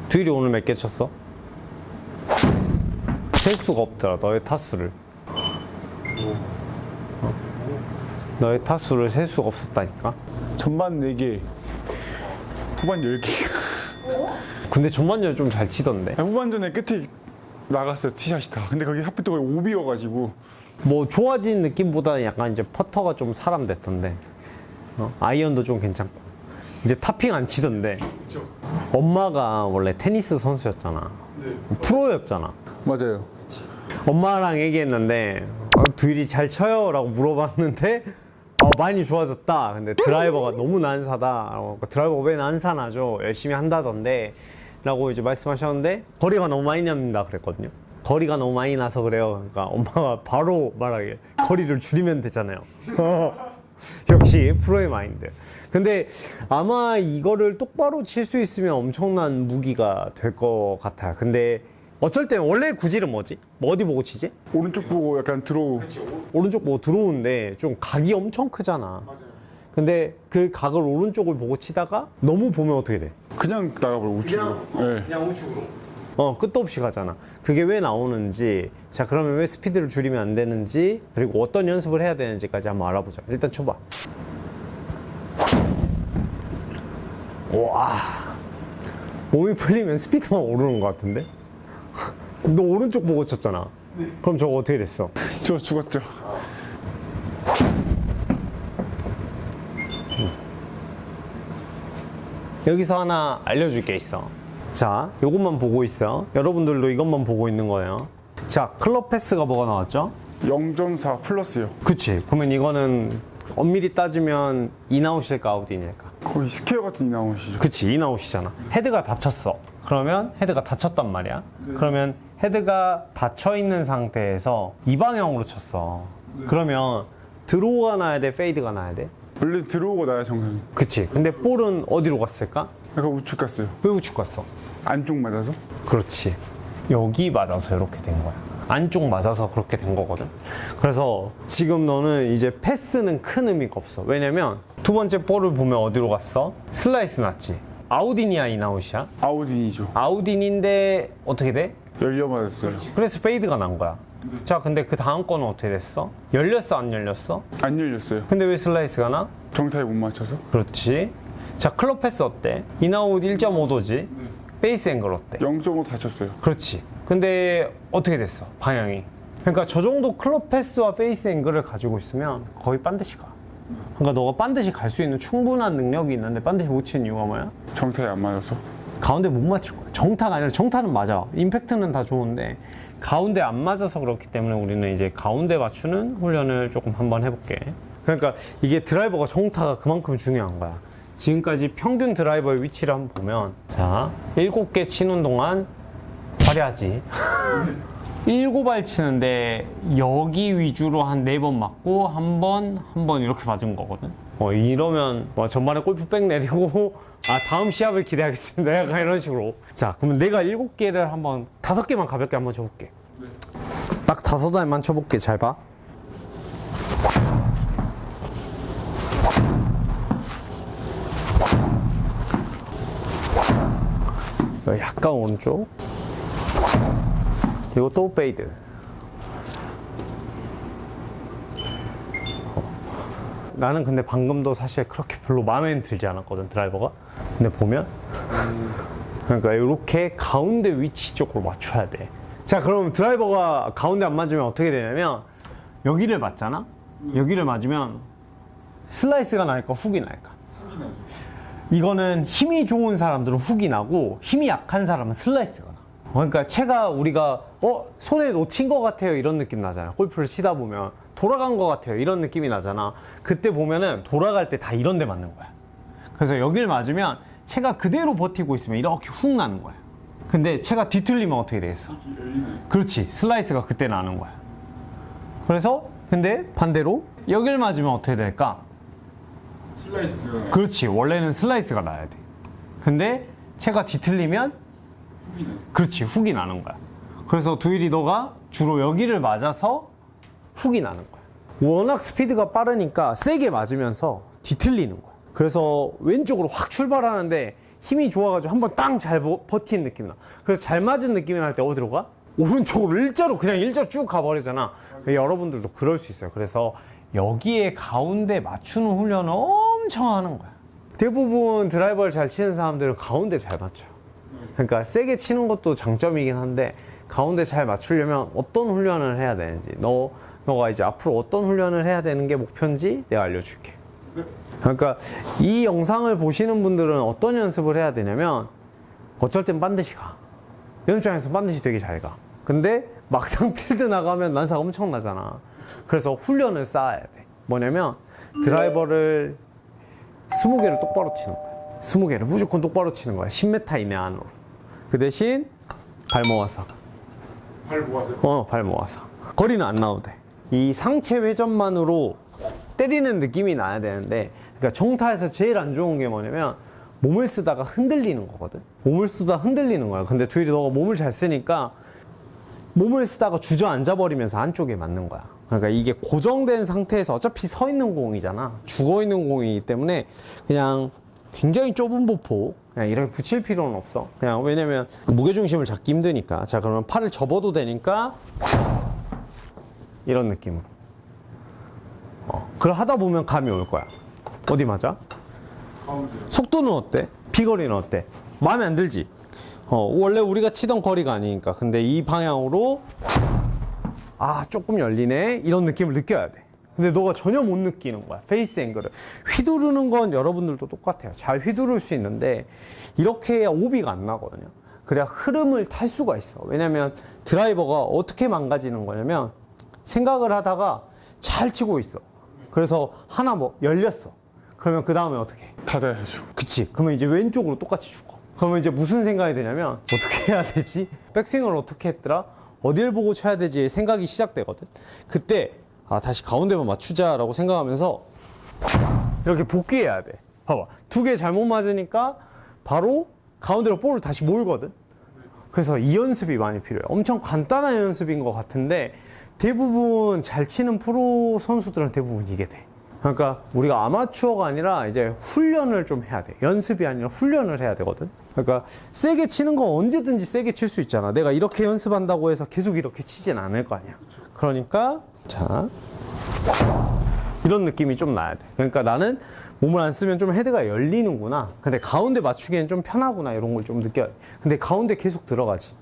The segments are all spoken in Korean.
두일이 오늘 몇 개 쳤어? 셀 수가 없더라, 너의 타수를. 너의 타수를 셀 수가 없었다니까? 전반 4개, 후반 10개. 근데 전반전에 좀 잘 치던데? 후반전에 끝에 나갔어요, 티샷이 다. 근데 거기 하필 또 오비여가지고. 뭐 좋아진 느낌보다는 약간 이제 퍼터가 좀 사람 됐던데. 아이언도 좀 괜찮고. 이제 탑핑 안 치던데. 그쵸. 엄마가 원래 테니스 선수였잖아. 네. 프로였잖아. 맞아요. 엄마랑 얘기했는데 두일이 잘 쳐요? 라고 물어봤는데 많이 좋아졌다. 근데 드라이버가 너무 난사다. 드라이버가 왜 난사나죠? 열심히 한다던데 라고 이제 말씀하셨는데 거리가 너무 많이 납니다 그랬거든요. 거리가 너무 많이 나서 그래요. 그러니까 엄마가 바로 말하길 거리를 줄이면 되잖아요. 역시 프로의 마인드. 근데 아마 이거를 똑바로 칠 수 있으면 엄청난 무기가 될 것 같아요. 근데 어쩔 땐 원래 구질은 뭐지? 뭐 어디 보고 치지? 오른쪽 보고 약간 들어오. 오른쪽 보고 들어오는데 좀 각이 엄청 크잖아. 맞아요. 근데 그 각을 오른쪽을 보고 치다가 너무 보면 어떻게 돼? 그냥 나가버려, 우측으로. 네. 그냥 우측으로. 끝도 없이 가잖아. 그게 왜 나오는지, 자 그러면 왜 스피드를 줄이면 안 되는지, 그리고 어떤 연습을 해야 되는지까지 한번 알아보자. 일단 쳐봐. 와, 몸이 풀리면 스피드만 오르는 것 같은데? 너 오른쪽 보고 쳤잖아. 그럼 저거 어떻게 됐어? 저 죽었죠. 여기서 하나 알려줄 게 있어. 자, 요것만 보고 있어. 여러분들도 이것만 보고 있는 거예요. 자, 클럽 패스가 뭐가 나왔죠? 0.4 플러스요. 그치. 그러면 이거는 엄밀히 따지면 인아웃일까 아웃인일까? 거의 스퀘어 같은 인아웃이죠. 그치, 인아웃이잖아. 헤드가 다쳤어. 그러면 헤드가 다쳤단 말이야. 그러면 헤드가 닫혀 있는 상태에서 이 방향으로 쳤어. 그러면 드로우가 나야 돼, 페이드가 나야 돼? 원래 들어오고 나야 정상이. 그치. 근데 볼은 어디로 갔을까? 약간 우측 갔어요. 왜 우측 갔어? 안쪽 맞아서. 그렇지. 여기 맞아서 이렇게 된 거야. 안쪽 맞아서 그렇게 된 거거든. 그래서 지금 너는 이제 패스는 큰 의미가 없어. 왜냐면 두 번째 볼을 보면 어디로 갔어? 슬라이스 났지. 아웃인이야, 인아웃이야? 아웃인이죠. 아웃인인데 어떻게 돼? 열려 맞았어요. 그래서 페이드가 난 거야. 자, 근데 그 다음 거는 어떻게 됐어? 열렸어, 안 열렸어? 안 열렸어요. 근데 왜 슬라이스가 나? 정타에 못 맞춰서. 그렇지. 자, 클럽 패스 어때? 인아웃 1.5도지? 베이스 앵글 어때? 0.5 다쳤어요. 그렇지. 근데 어떻게 됐어? 방향이. 그러니까 저 정도 클럽 패스와 페이스 앵글을 가지고 있으면 거의 반드시 가. 그러니까 너가 반드시 갈 수 있는 충분한 능력이 있는데 반드시 못 치는 이유가 뭐야? 정타에 안 맞아서. 가운데 못 맞출 거야. 정타가 아니라 정타는 맞아. 임팩트는 다 좋은데 가운데 안 맞아서 그렇기 때문에 우리는 이제 가운데 맞추는 훈련을 조금 한번 해볼게. 그러니까 이게 드라이버가 정타가 그만큼 중요한 거야. 지금까지 평균 드라이버의 위치를 한번 보면, 자, 7개 치는 동안 화려하지. 7발 치는데 여기 위주로 한 4번 맞고 한 번 이렇게 맞은 거거든. 이러면 전반에 골프백 내리고 다음 시합을 기대하겠습니다. 약간 이런 식으로. 자, 그러면 내가 7개를 한번 5개만 가볍게 한번 쳐볼게. 딱 5알만 쳐볼게. 잘 봐. 약간 오른쪽. 그리고 또 페이드. 나는 근데 방금도 사실 그렇게 별로 마음에 들지 않았거든, 드라이버가. 근데 보면 그러니까 이렇게 가운데 위치 쪽으로 맞춰야 돼. 자, 그럼 드라이버가 가운데 안 맞으면 어떻게 되냐면 여기를 맞잖아. 여기를 맞으면 슬라이스가 날까 훅이 날까? 훅이 나죠. 이거는 힘이 좋은 사람들은 훅이 나고 힘이 약한 사람은 슬라이스가 나. 그러니까 채가 우리가 손에 놓친 것 같아요 이런 느낌 나잖아. 골프를 치다 보면 돌아간 것 같아요 이런 느낌이 나잖아. 그때 보면은 돌아갈 때 다 이런 데 맞는 거야. 그래서 여길 맞으면 채가 그대로 버티고 있으면 이렇게 훅 나는 거야. 근데 채가 뒤틀리면 어떻게 되겠어? 그렇지, 슬라이스가 그때 나는 거야. 그래서 근데 반대로 여길 맞으면 어떻게 될까? 슬라이스가. 그렇지, 원래는 슬라이스가 나야 돼. 근데 채가 뒤틀리면 훅이 나죠. 그렇지, 훅이 나는 거야. 그래서 두일이 너가 주로 여기를 맞아서 훅이 나는 거야. 워낙 스피드가 빠르니까 세게 맞으면서 뒤틀리는 거야. 그래서 왼쪽으로 확 출발하는데 힘이 좋아가지고 한번 땅 잘 버티는 느낌이 나. 그래서 잘 맞은 느낌이 날 때 어디로 가? 오른쪽으로 그냥 일자로 쭉 가버리잖아. 여러분들도 그럴 수 있어요. 그래서 여기에 가운데 맞추는 훈련을 엄청 하는 거야. 대부분 드라이버를 잘 치는 사람들은 가운데 잘 맞춰요. 그러니까 세게 치는 것도 장점이긴 한데 가운데 잘 맞추려면 어떤 훈련을 해야 되는지, 너가 이제 앞으로 어떤 훈련을 해야 되는 게 목표인지 내가 알려줄게. 그러니까 이 영상을 보시는 분들은 어떤 연습을 해야 되냐면 어쩔 땐 반드시 가. 연습장에서 반드시 되게 잘 가. 근데 막상 필드 나가면 난사가 엄청 나잖아. 그래서 훈련을 쌓아야 돼. 뭐냐면 드라이버를 20개를 똑바로 치는 거야. 20개를 무조건 똑바로 치는 거야. 10m 이내 안으로. 그 대신 발 모아서. 발 모아서? 발 모아서. 거리는 안 나와도 돼. 이 상체 회전만으로 때리는 느낌이 나야 되는데, 그러니까 정타에서 제일 안 좋은 게 뭐냐면 몸을 쓰다가 흔들리는 거거든. 몸을 쓰다 흔들리는 거야. 근데 두일이 너가 몸을 잘 쓰니까 몸을 쓰다가 주저앉아 버리면서 안쪽에 맞는 거야. 그러니까 이게 고정된 상태에서 어차피 서 있는 공이잖아. 죽어 있는 공이기 때문에 그냥 굉장히 좁은 보폭 그냥 이렇게 붙일 필요는 없어. 그냥 왜냐면 무게중심을 잡기 힘드니까. 자, 그러면 팔을 접어도 되니까 이런 느낌으로. 그걸 하다 보면 감이 올 거야. 어디 맞아? 가운데요. 속도는 어때? 비거리는 어때? 마음에 안 들지? 원래 우리가 치던 거리가 아니니까. 근데 이 방향으로 조금 열리네 이런 느낌을 느껴야 돼. 근데 너가 전혀 못 느끼는 거야. 페이스 앵글을 휘두르는 건 여러분들도 똑같아요. 잘 휘두를 수 있는데 이렇게 해야 오비가 안 나거든요. 그래야 흐름을 탈 수가 있어. 왜냐면 드라이버가 어떻게 망가지는 거냐면 생각을 하다가 잘 치고 있어. 그래서 하나 열렸어. 그러면 그 다음에 어떻게 해? 닫아야죠. 그치. 그러면 이제 왼쪽으로 똑같이 죽어. 그러면 이제 무슨 생각이 드냐면 어떻게 해야 되지? 백스윙을 어떻게 했더라? 어딜 보고 쳐야 되지? 생각이 시작되거든. 그때 다시 가운데만 맞추자라고 생각하면서 이렇게 복귀해야 돼. 봐봐. 2개 잘못 맞으니까 바로 가운데로 볼을 다시 몰거든. 그래서 이 연습이 많이 필요해. 엄청 간단한 연습인 것 같은데 대부분 잘 치는 프로 선수들은 대부분 이게 돼. 그러니까 우리가 아마추어가 아니라 이제 훈련을 좀 해야 돼. 연습이 아니라 훈련을 해야 되거든. 그러니까 세게 치는 건 언제든지 세게 칠 수 있잖아. 내가 이렇게 연습한다고 해서 계속 이렇게 치진 않을 거 아니야. 그러니까 자, 이런 느낌이 좀 나야 돼. 그러니까 나는 몸을 안 쓰면 좀 헤드가 열리는구나. 근데 가운데 맞추기엔 좀 편하구나. 이런 걸 좀 느껴야 돼. 근데 가운데 계속 들어가지.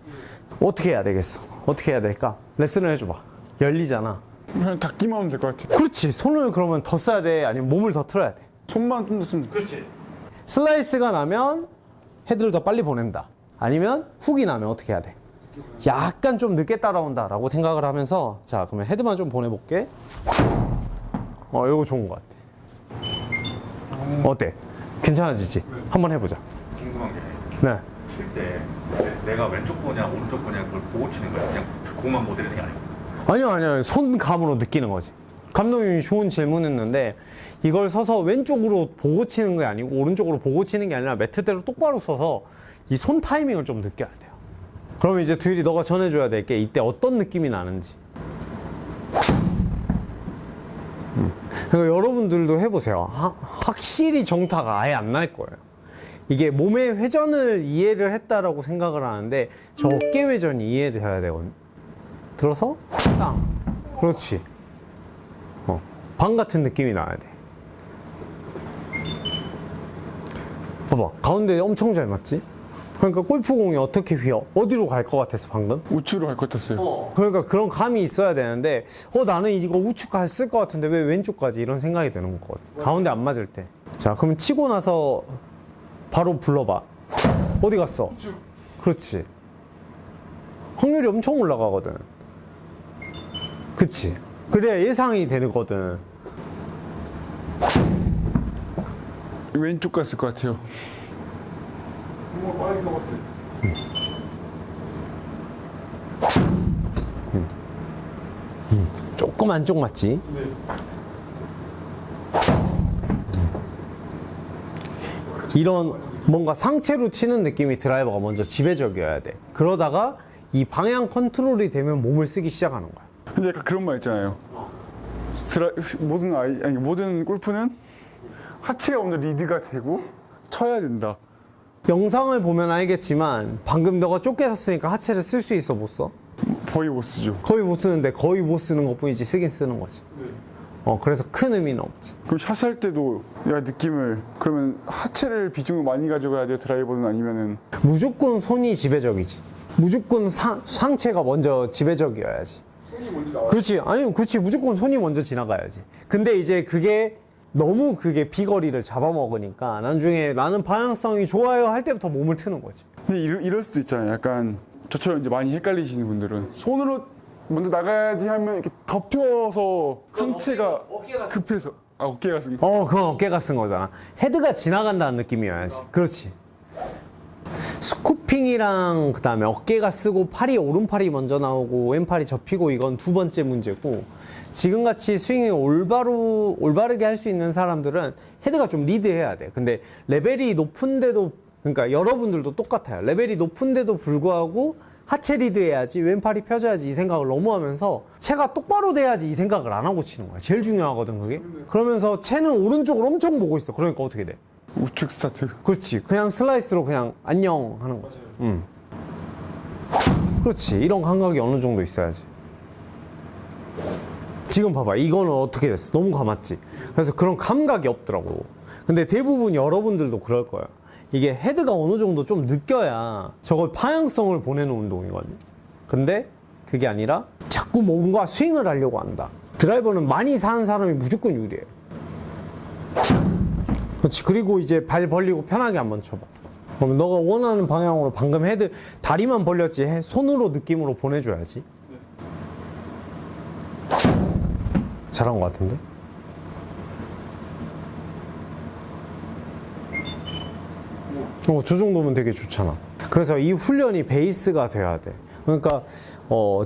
어떻게 해야 되겠어? 어떻게 해야 될까? 레슨을 해줘봐. 열리잖아. 그냥 닫기만 하면 될 것 같아요. 그렇지. 손을 그러면 더 써야 돼? 아니면 몸을 더 틀어야 돼? 손만 좀 쓰면 돼. 그렇지. 슬라이스가 나면 헤드를 더 빨리 보낸다. 아니면 훅이 나면 어떻게 해야 돼? 약간 좀 늦게 따라온다 라고 생각을 하면서 자, 그러면 헤드만 좀 보내볼게. 이거 좋은 것 같아. 어때? 괜찮아지지? 한번 해보자. 궁금한 게 네. 칠 때 내가 왼쪽 보냐 오른쪽 보냐 그걸 보고 치는 거야. 그냥 공만 모델링이 아니고. 아니요. 손감으로 느끼는 거지. 감독님이 좋은 질문했는데 이걸 서서 왼쪽으로 보고 치는 게 아니고 오른쪽으로 보고 치는 게 아니라 매트대로 똑바로 서서 이 손 타이밍을 좀 느껴야 돼요. 그러면 이제 두일이 너가 전해줘야 될 게 이때 어떤 느낌이 나는지. 그러니까 여러분들도 해보세요. 확실히 정타가 아예 안 날 거예요. 이게 몸의 회전을 이해를 했다라고 생각을 하는데 저 어깨 회전이 이해돼야 되거든요. 들어서 땅. 그렇지. 방 같은 느낌이 나야 돼. 봐봐. 가운데 엄청 잘 맞지? 그러니까 골프공이 어떻게 휘어? 어디로 갈 것 같았어 방금? 우측으로 갈 것 같았어요. 그러니까 그런 감이 있어야 되는데 나는 이거 우측 갔을 것 같은데 왜 왼쪽 가지? 이런 생각이 드는 거거든. 가운데 안 맞을 때. 자, 그럼 치고 나서 바로 불러봐. 어디 갔어? 우측. 그렇지. 확률이 엄청 올라가거든. 그치? 그래야 예상이 되거든. 왼쪽 갔을 것 같아요. 정말 빠르게 써봤어요. 조금 안쪽 맞지? 네. 이런 뭔가 상체로 치는 느낌이 드라이버가 먼저 지배적이어야 돼. 그러다가 이 방향 컨트롤이 되면 몸을 쓰기 시작하는 거야. 근데 약간 그런 말 있잖아요. 모든 골프는 하체가 먼저 리드가 되고 쳐야 된다. 영상을 보면 알겠지만 방금 너가 좁게 섰으니까 하체를 쓸 수 있어 못 써? 거의 못 쓰죠. 거의 못 쓰는데 거의 못 쓰는 것뿐이지 쓰긴 쓰는 거지. 그래서 큰 의미는 없지. 그럼 샷할 때도 내가 느낌을 그러면 하체를 비중을 많이 가져가야 돼요? 드라이버는 아니면은 무조건 손이 지배적이지. 무조건 상체가 먼저 지배적이어야지. 손이 먼저 나와요? 그렇지. 아니, 그렇지. 무조건 손이 먼저 지나가야지. 근데 이제 그게 너무 그게 비거리를 잡아먹으니까 나중에 나는 방향성이 좋아요 할 때부터 몸을 트는 거지. 근데 이럴 수도 있잖아요. 약간 저처럼 이제 많이 헷갈리시는 분들은 손으로 먼저 나가야지 하면 이렇게 덮여서 상체가 급해서 어깨가 쓴 거. 그건 어깨가 쓴 거잖아. 헤드가 지나간다는 느낌이어야지. 그렇지. 스쿠핑이랑 그 다음에 어깨가 쓰고 팔이 오른팔이 먼저 나오고 왼팔이 접히고 이건 두 번째 문제고 지금같이 스윙이 올바르게 할 수 있는 사람들은 헤드가 좀 리드해야 돼. 근데 레벨이 높은데도 그러니까 여러분들도 똑같아요. 레벨이 높은데도 불구하고 하체 리드해야지 왼팔이 펴져야지 이 생각을 너무 하면서 채가 똑바로 돼야지 이 생각을 안 하고 치는 거야. 제일 중요하거든 그게. 그러면서 채는 오른쪽을 엄청 보고 있어. 그러니까 어떻게 돼? 우측 스타트. 그렇지. 그냥 슬라이스로 그냥 안녕 하는 거지. 그렇지. 이런 감각이 어느 정도 있어야지. 지금 봐봐. 이거는 어떻게 됐어? 너무 감았지. 그래서 그런 감각이 없더라고. 근데 대부분 여러분들도 그럴 거야. 이게 헤드가 어느 정도 좀 느껴야 저걸 방향성을 보내는 운동이거든요. 근데 그게 아니라 자꾸 뭔가 스윙을 하려고 한다. 드라이버는 많이 사는 사람이 무조건 유리해. 그렇지. 그리고 이제 발 벌리고 편하게 한번 쳐봐. 그러면 너가 원하는 방향으로 방금 헤드 다리만 벌렸지 손으로 느낌으로 보내줘야지. 잘한 것 같은데? 저 정도면 되게 좋잖아. 그래서 이 훈련이 베이스가 돼야 돼. 그러니까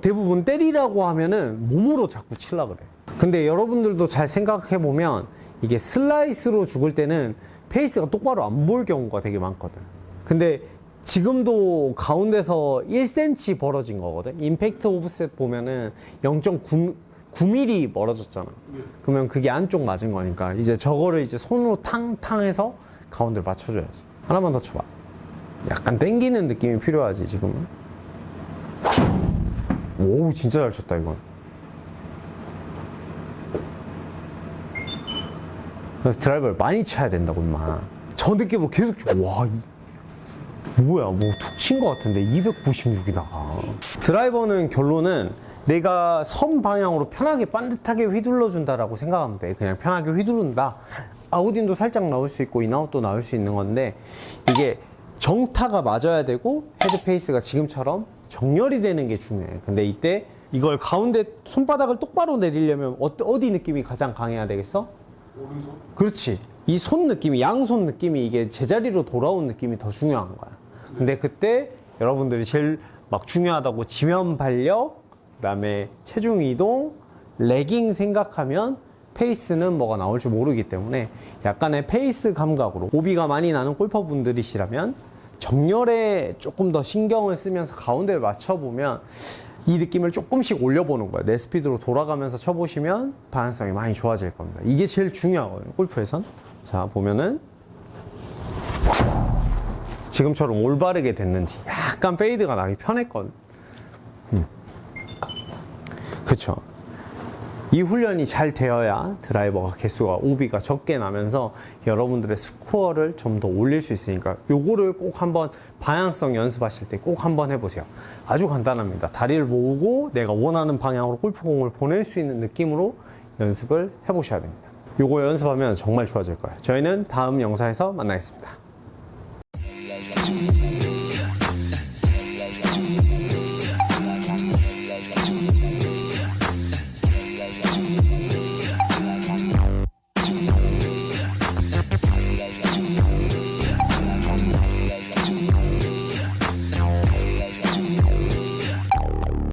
대부분 때리라고 하면은 몸으로 자꾸 치려고 그래. 근데 여러분들도 잘 생각해 보면 이게 슬라이스로 죽을 때는 페이스가 똑바로 안 보일 경우가 되게 많거든. 근데 지금도 가운데서 1cm 벌어진 거거든. 임팩트 오프셋 보면은 0.9mm 멀어졌잖아. 그러면 그게 안쪽 맞은 거니까 이제 저거를 이제 손으로 탕탕 해서 가운데를 맞춰줘야지. 하나만 더 쳐봐. 약간 당기는 느낌이 필요하지 지금은. 오 진짜 잘 쳤다 이건. 그래서 드라이버를 많이 쳐야 된다고 임마. 저 느낌으로 계속 와 뭐야 뭐 툭 친 것 같은데 296이 나가. 드라이버는 결론은 내가 선 방향으로 편하게 반듯하게 휘둘러 준다라고 생각하면 돼. 그냥 편하게 휘두른다. 아웃인도 살짝 나올 수 있고 인아웃도 나올 수 있는 건데 이게 정타가 맞아야 되고 헤드 페이스가 지금처럼 정렬이 되는 게 중요해. 근데 이때 이걸 가운데 손바닥을 똑바로 내리려면 어디 느낌이 가장 강해야 되겠어? 오른손? 그렇지. 이 손 느낌이 양손 느낌이 이게 제자리로 돌아온 느낌이 더 중요한 거야. 근데 그때 여러분들이 제일 막 중요하다고 지면 발력, 그다음에 체중 이동, 레깅 생각하면 페이스는 뭐가 나올 줄 모르기 때문에 약간의 페이스 감각으로 오비가 많이 나는 골퍼분들이시라면 정렬에 조금 더 신경을 쓰면서 가운데를 맞춰보면 이 느낌을 조금씩 올려보는 거예요. 내 스피드로 돌아가면서 쳐보시면 방향성이 많이 좋아질 겁니다. 이게 제일 중요하거든요, 골프에선. 자, 보면은 지금처럼 올바르게 됐는지 약간 페이드가 나기 편했거든. 그쵸. 이 훈련이 잘 되어야 드라이버가 개수가 오비가 적게 나면서 여러분들의 스코어를 좀 더 올릴 수 있으니까 요거를 꼭 한번 방향성 연습하실 때 꼭 한번 해보세요. 아주 간단합니다. 다리를 모으고 내가 원하는 방향으로 골프공을 보낼 수 있는 느낌으로 연습을 해보셔야 됩니다. 요거 연습하면 정말 좋아질 거예요. 저희는 다음 영상에서 만나겠습니다.